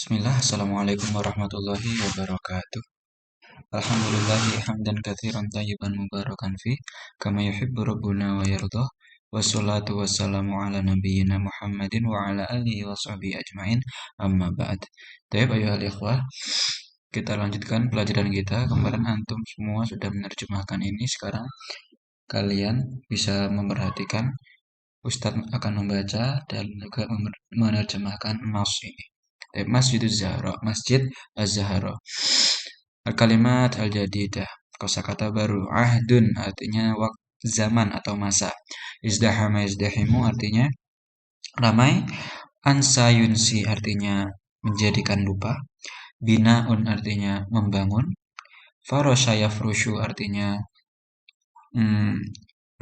Bismillah, Assalamualaikum warahmatullahi wabarakatuh. Alhamdulillahi hamdan katsiran tayyiban mubarakan fi kama yuhibbu rabbuna wa yardah. Wassalatu wassalamu ala nabiyyina Muhammadin wa ala alihi wa sahbihi ajmain. Amma ba'd. Baik, ayuhal ikhwah, kita lanjutkan pelajaran kita. Kemarin antum semua sudah menerjemahkan ini, sekarang kalian bisa memperhatikan Ustadz akan membaca dan juga menerjemahkan nas ini. Masjid Az-Zahra. Al-kalimat al-jadidah. Kosakata baru. Ahdun artinya zaman atau masa. Izdahama izdahimu artinya ramai. Ansa yunsi artinya menjadikan lupa. Binaun artinya membangun. Farosha yafrushu artinya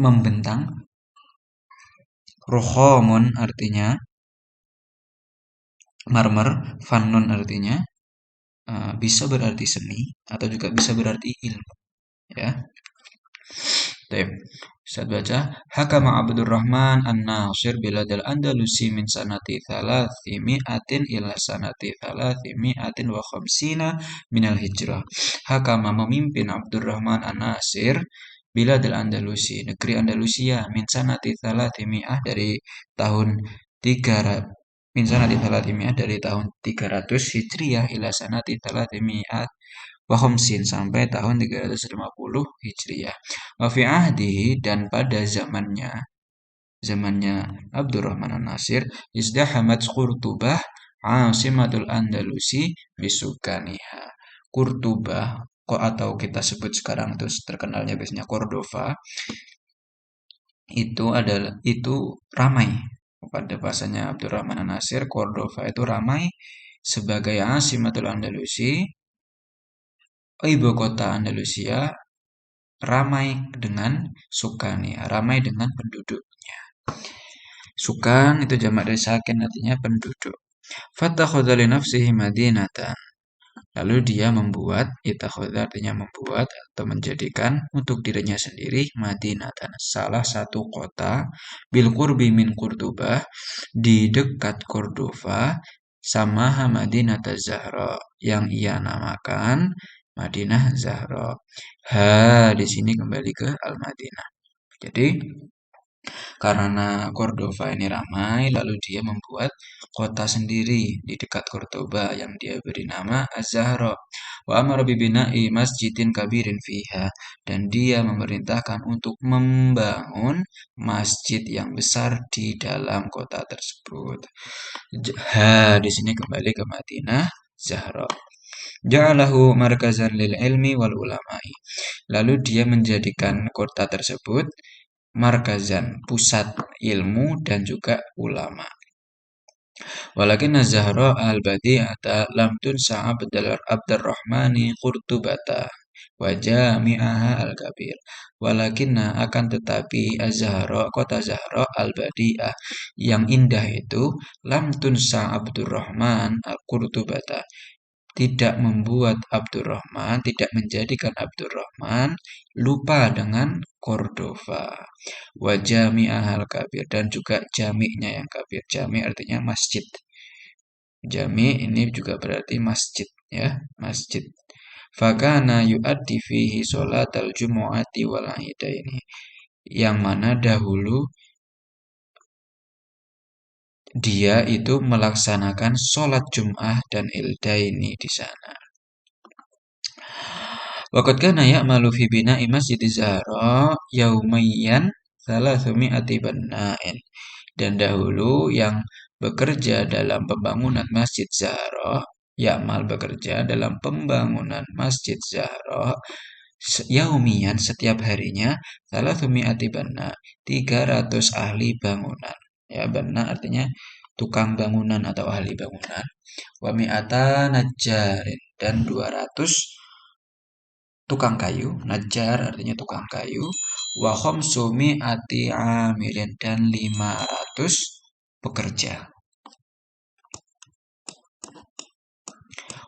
membentang. Rukhomun artinya marmer. Fannun artinya bisa berarti seni atau juga bisa berarti ilmu, ya. Baik, Ustaz baca. Hakama Abdurrahman An-Nasir biladal Andalusi min sanati thalathimi'atin ila sanati thalathimi'atin wa khamsina minal hijrah. Hakama memimpin Abdurrahman An-Nasir biladal Andalusi, negeri Andalusia, min sanati thalathimi'ah dari tahun 300 min sanati thalathimi'ah dari tahun 300 Hijriah ila sanati thalathimi'ah wa khamsin sampai tahun 350 Hijriah. Wa fi ahdihi dan pada zamannya Abdurrahman An-Nasir izdahamat Qurtubah asimatul Andalusi bisukaniha. Qurtubah atau kita sebut sekarang itu terkenalnya biasanya Cordova, itu ramai. Pada bahasanya Abdurrahman An-Nasir, Cordova itu ramai sebagai asimatul Andalusi, ibu kota Andalusia, ramai dengan sukani, ramai dengan penduduknya. Sukan itu jamak dari sakin, artinya penduduk. Fattakhadha li nafsihi madinatan. Lalu dia membuat, ittakhadha artinya membuat atau menjadikan untuk dirinya sendiri madinatan, salah satu kota, bil qurbi min Qurtubah, di dekat Cordova, sama Madinah Zahra, yang ia namakan Madinah Zahra. Di sini kembali ke Al-Madinah. Jadi karena Cordova ini ramai, lalu dia membuat kota sendiri di dekat Cordoba yang dia beri nama Az-Zahra. Wa amara bibina'i masjidin kabirin fiha, dan dia memerintahkan untuk membangun masjid yang besar di dalam kota tersebut. Di sini kembali ke Madinah Zahra. Ja'alahu markazan lil ilmi wal ulama'i. Lalu dia menjadikan kota tersebut markazan, pusat ilmu dan juga ulama. Walakin Az-Zahra al-Badi'ata lam tunsa Abdurrahmani Qurtubata wa jami'aha al-kabir. Walakinna akan tetapi Az-Zahra, kota Zahra al-Badi'ah yang indah itu, lam tunsa Abdurrahman al-Qurtubata, tidak membuat Abdurrahman, tidak menjadikan Abdurrahman lupa dengan Cordova. Wa jami'ahal kabir, dan juga jami'nya yang kabir. Jami' artinya masjid. Jami' ini juga berarti masjid, ya, masjid. Fakana yu'addi fihi sholatal jumu'ati wal idaini, yang mana dahulu dia itu melaksanakan sholat Jum'ah dan Ildaini di sana. Waqad kana ya'malu fi bina'i Masjid Zahra yaumiyan 300 banna'in. Dan dahulu yang bekerja dalam pembangunan Masjid Zahra, Ya'mal bekerja dalam pembangunan Masjid Zahra yaumiyan, setiap harinya, 300 banna, 300 ahli bangunan. Ya, banna artinya tukang bangunan atau ahli bangunan. Wa mi'ata najjarin, dan 200 tukang kayu. Najjar artinya tukang kayu. Wa khamsumi ati amilin, dan 500 pekerja.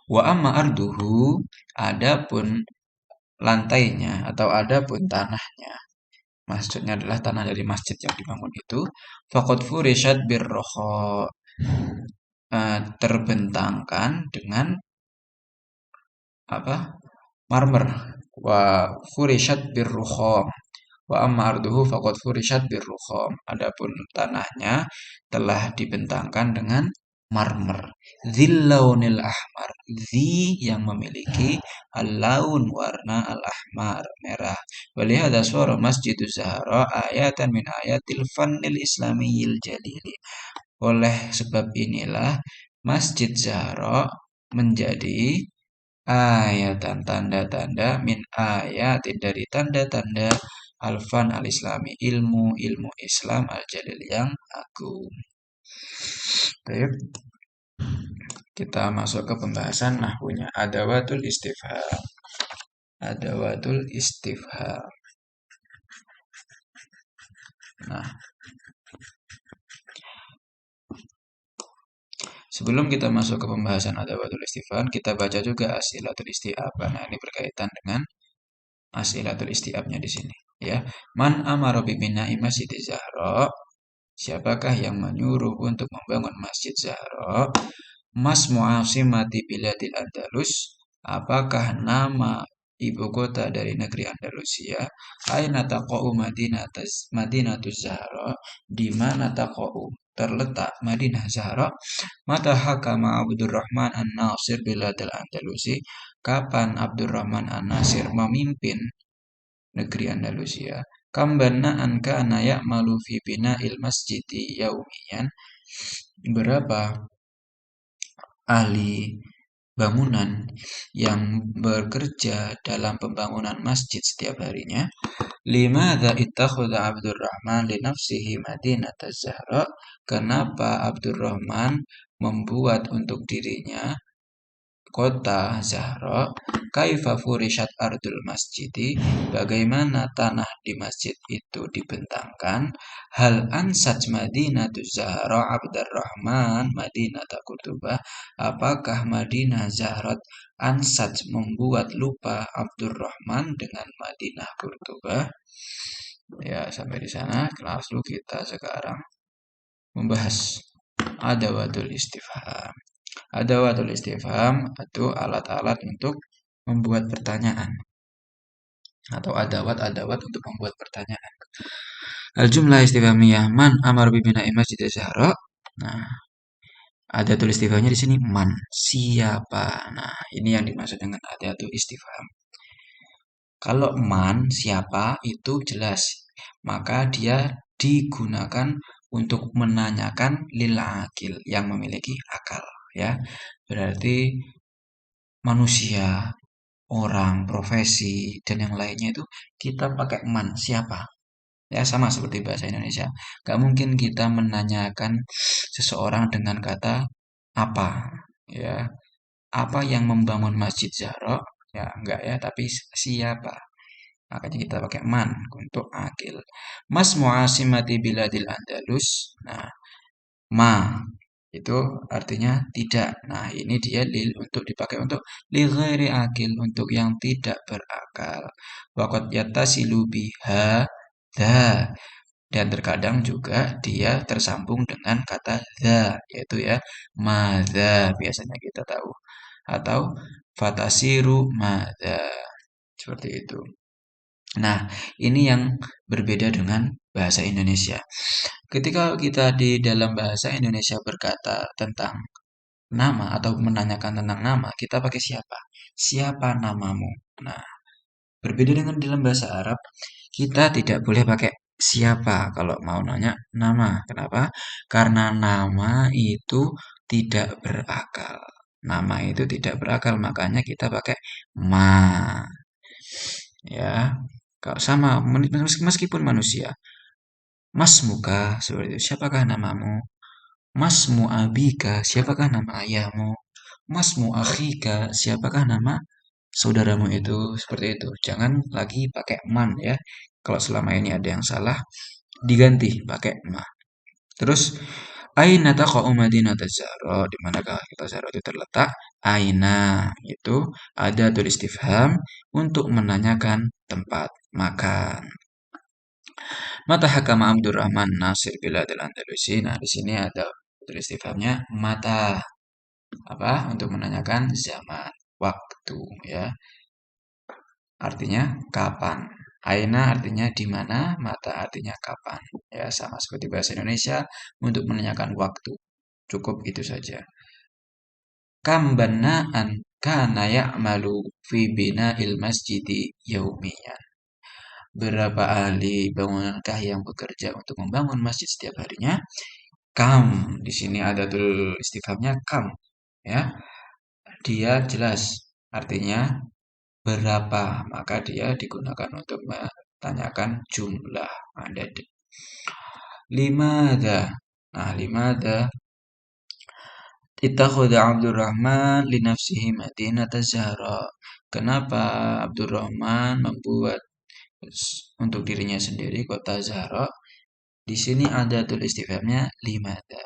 Wa amma arduhu, adapun lantainya atau adapun tanahnya, maksudnya adalah tanah dari masjid yang dibangun itu, faqad furishat birroho, terbentangkan dengan apa? Marmer. Wa furishat birrukham. Wa amma arduhu faqad furishat birrukham. Adapun tanahnya telah dibentangkan dengan marmer. Zillaunil ahmar. Zi yang memiliki al-laun warna al-ahmar, merah. Walihada suara Masjiduz Zahra ayatan min ayatil fannil islamiyil jalili. Oleh sebab inilah Masjid Zahra menjadi ayatan tanda-tanda min ayatin dari tanda-tanda alfan al-islami, ilmu Islam al-jalil yang agung. Baik, kita masuk ke pembahasan nahwunya. Adawatul istifham. Adawatul istifham. Nah, sebelum kita masuk ke pembahasan adawatul istifham, kita baca juga asilatul isti'ab. Nah, ini berkaitan dengan asilatul isti'abnya di sini, ya. Man amara bi bina'i Masjidil Zahra? Siapakah yang menyuruh untuk membangun Masjid Zahra? Mas Mu'asimati Biladil Andalus. Apakah nama ibu kota dari negeri Andalusia? Aina taqa'u Madinatuz Zahra? Di mana taqa'u terletak Madinah Zahra? Mata hakama Abdurrahman An-Nasir Biladil Andalusi? Kapan Abdurrahman An-Nasir memimpin negeri Andalusia? Kambana kana ya'malu fi bina'il masjidi yaumiyan. Berapa ahli bangunan yang bekerja dalam pembangunan masjid setiap harinya? Limadza ittakhadha Abdurrahman li nafsihi Madinat Az-Zahra? Kenapa Abdurrahman membuat untuk dirinya kota Zahra? Kaifa furishat ardul masjidi? Bagaimana tanah di masjid itu dibentangkan? Hal ansat Madinatuz Zahra Abdurrahman Madinata Kutubah? Apakah Madinah Zahrat ansat membuat lupa Abdurrahman dengan Madinah Kurtubah? Ya, sampai di sana. Lalu kita sekarang membahas adawatul istifham. Adawatul istifham itu alat-alat untuk membuat pertanyaan atau adawat-adawat untuk membuat pertanyaan. Al-jumlah istifhamiyah man amar bibina Masjid Zahra. Nah, ada tulis istifhamnya di sini man, siapa. Nah, ini yang dimaksud dengan adatul istifham. Kalau man, siapa, itu jelas. Maka dia digunakan untuk menanyakan lil akil, yang memiliki akal, ya. Berarti manusia, orang, profesi, dan yang lainnya itu kita pakai man, siapa. Ya, sama seperti bahasa Indonesia. Gak mungkin kita menanyakan seseorang dengan kata apa, ya. Apa yang membangun Masjid Zahra? Ya, enggak ya, tapi siapa. Makanya kita pakai man untuk akil. Mas muasimati biladil Andalus. Nah, ma itu artinya tidak. Nah, ini dia lil untuk dipakai untuk li ghairi akil, untuk yang tidak berakal. Waqad yattasilu biha dha, dan terkadang juga dia tersambung dengan kata dha, yaitu ya madza biasanya kita tahu, atau fatasiru madza, seperti itu. Nah, ini yang berbeda dengan bahasa Indonesia. Ketika kita di dalam bahasa Indonesia berkata tentang nama atau menanyakan tentang nama, kita pakai siapa? Siapa namamu? Nah, berbeda dengan dalam bahasa Arab, kita tidak boleh pakai siapa kalau mau nanya nama. Kenapa? Karena nama itu tidak berakal. Nama itu tidak berakal, makanya kita pakai ma. Ya, kalau sama meskipun manusia. Mas muka seperti itu. Siapakah namamu? Masmu abika, siapakah nama ayahmu? Masmu akhika, siapakah nama saudaramu itu? Seperti itu. Jangan lagi pakai man ya. Kalau selama ini ada yang salah, diganti pakai ma. Terus aina taqa'u Madinatuz Zahra? Di manakah kota Zahra itu terletak? Aina itu ada tulis istifham untuk menanyakan tempat makan. Mata hakama Abdurrahman Nasir Biladil Andalusi. Nah, di sini ada Adatul istifhamnya mata. Apa? Untuk menanyakan zaman, waktu ya. Artinya kapan. Aina artinya di mana, mata artinya kapan. Ya, sama seperti bahasa Indonesia untuk menanyakan waktu. Cukup itu saja. Kam banaan kana ya'malu fi bina'il masjidi yaumiyan. Berapa ahli bangunankah yang bekerja untuk membangun masjid setiap harinya? Kam. Di sini ada tul istifhamnya kam. Ya, dia jelas artinya berapa, maka dia digunakan untuk menanyakan jumlah adad. Limada. Nah, limada ittakhadha Abdurrahman li nafsihi Madinata Zahra. Kenapa Abdurrahman membuat untuk dirinya sendiri kota Zahra? Di sini ada tulis istifhamnya limada.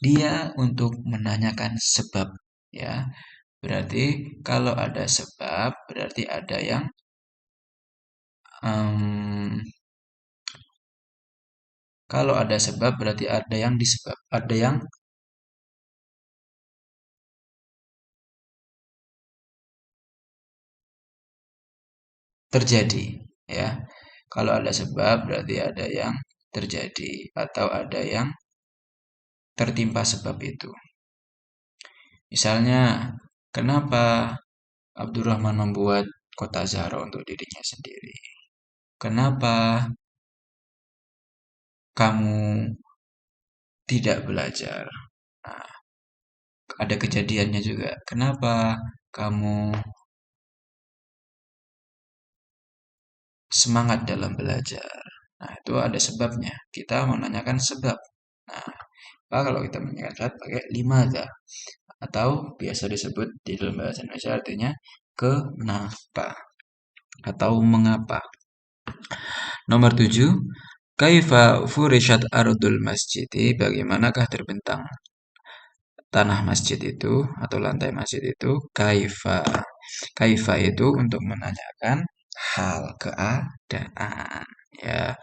Dia untuk menanyakan sebab ya. Berarti kalau ada sebab berarti ada yang um, kalau ada sebab berarti ada yang disebab, ada yang terjadi ya. Kalau ada sebab berarti ada yang terjadi atau ada yang tertimpa sebab itu. Misalnya, kenapa Abdurrahman membuat kota Zahra untuk dirinya sendiri? Kenapa kamu tidak belajar? Nah, ada kejadiannya juga. Kenapa kamu semangat dalam belajar? Nah, itu ada sebabnya. Kita menanyakan sebab. Nah, kalau kita menanyakan sebab pakai limada atau biasa disebut di dalam bahasa Indonesia artinya kenapa atau mengapa. Nomor 7, kaifa furishat ardul masjidi, bagaimanakah terbentang tanah masjid itu atau lantai masjid itu? Kaifa. Kaifa itu untuk menanyakan hal keadaan ya.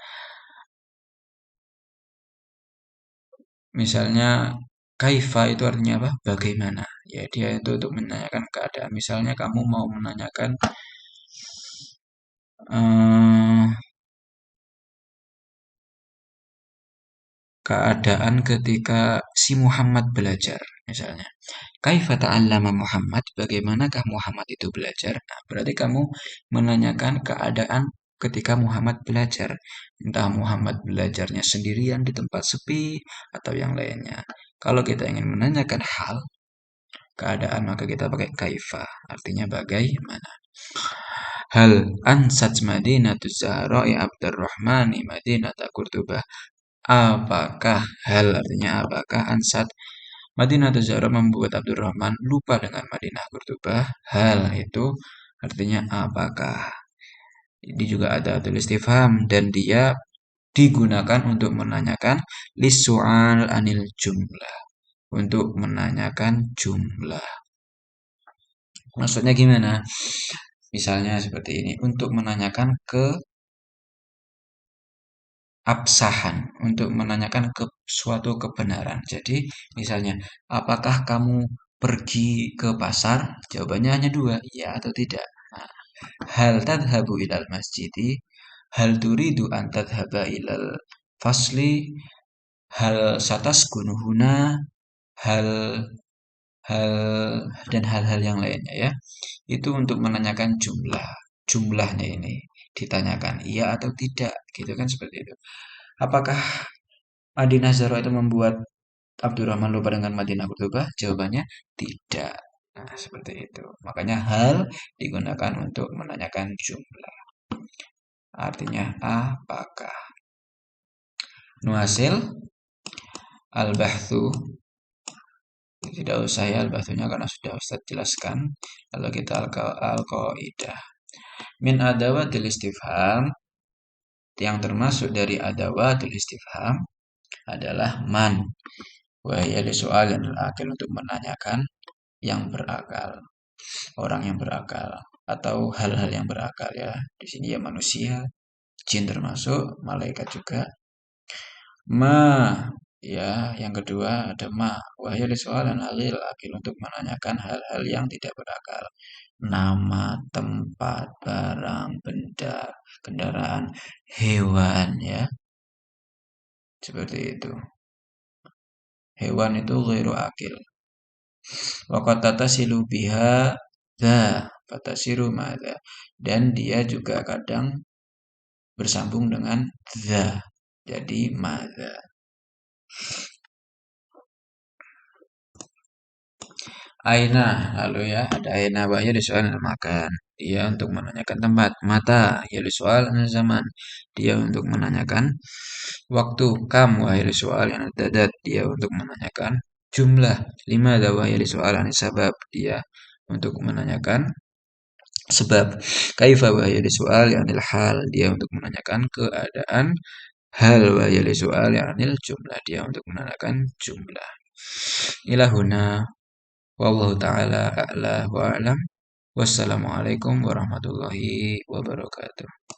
Misalnya kaifa itu artinya apa? Bagaimana? Ya, dia itu untuk menanyakan keadaan. Misalnya kamu mau menanyakan eh, keadaan ketika si Muhammad belajar, misalnya. Kaifa ta'allama Muhammad? Bagaimanakah Muhammad itu belajar? Nah, berarti kamu menanyakan keadaan ketika Muhammad belajar. Entah Muhammad belajarnya sendirian di tempat sepi atau yang lainnya. Kalau kita ingin menanyakan hal, keadaan, maka kita pakai kaifa. Artinya bagaimana. Hal ansat Madinatu Zahra'i Abdurrahmani Madinata Qurtubah. Apakah hal artinya apakah ansat Madinatu Zahra membuat Abdurrahman lupa dengan Madinah Qurtubah? Hal itu artinya apakah. Ini juga ada tulis istifham dan dia digunakan untuk menanyakan lisu'al anil jumlah. Untuk menanyakan jumlah. Maksudnya gimana? Misalnya seperti ini. Untuk menanyakan keabsahan. Untuk menanyakan ke suatu kebenaran. Jadi misalnya, apakah kamu pergi ke pasar? Jawabannya hanya dua, ya atau tidak. Nah, hal tadhabu ilal masjidi? Hal turidu an tadhaba ilal fasli? Hal sataskunu huna? Hal hal dan hal-hal yang lainnya ya. Itu untuk menanyakan jumlahnya ini ditanyakan iya atau tidak gitu kan seperti itu. Apakah Madinah Zahra itu membuat Abdurrahman lupa dengan Madinah Qurtubah? Jawabannya tidak. Nah, seperti itu. Makanya hal digunakan untuk menanyakan jumlah. Artinya apakah. Nuhasil al-bahthu. Tidak usah ya al-bahthunya karena sudah Ustaz jelaskan. Kalau kita al-qaidah. Min adawatil istifham, yang termasuk dari adawatil istifham adalah man. Wahya li soal yang akil, untuk menanyakan yang berakal, orang yang berakal atau hal-hal yang berakal ya. Di sini ya manusia, jin termasuk, malaikat juga. Ma Ya, yang kedua ada ma. Wahyu soalan alil akil untuk menanyakan hal-hal yang tidak berakal. Nama, tempat, barang, benda, kendaraan, hewan ya. Seperti itu. Hewan itu ghairu akil. Wa qad tatasilu biha dha fatasiru madza. Dan dia juga kadang bersambung dengan dha. Jadi madza. Aina, lalu ya ada aina wahyu soal makan. Dia untuk menanyakan tempat. Mata, ya soal zaman. Dia untuk menanyakan waktu. Kam wahyu soal yang dadat. Dia untuk menanyakan jumlah. Lima ada wahyu soal sabab. Dia untuk menanyakan sebab. Kaifa wahyu soal yang hal. Dia untuk menanyakan keadaan. Hal wahyu soal yang jumlah. Dia untuk menanyakan jumlah. Ilahuna wallahu ta'ala a'la wa a'lam. Wassalamualaikum warahmatullahi wabarakatuh.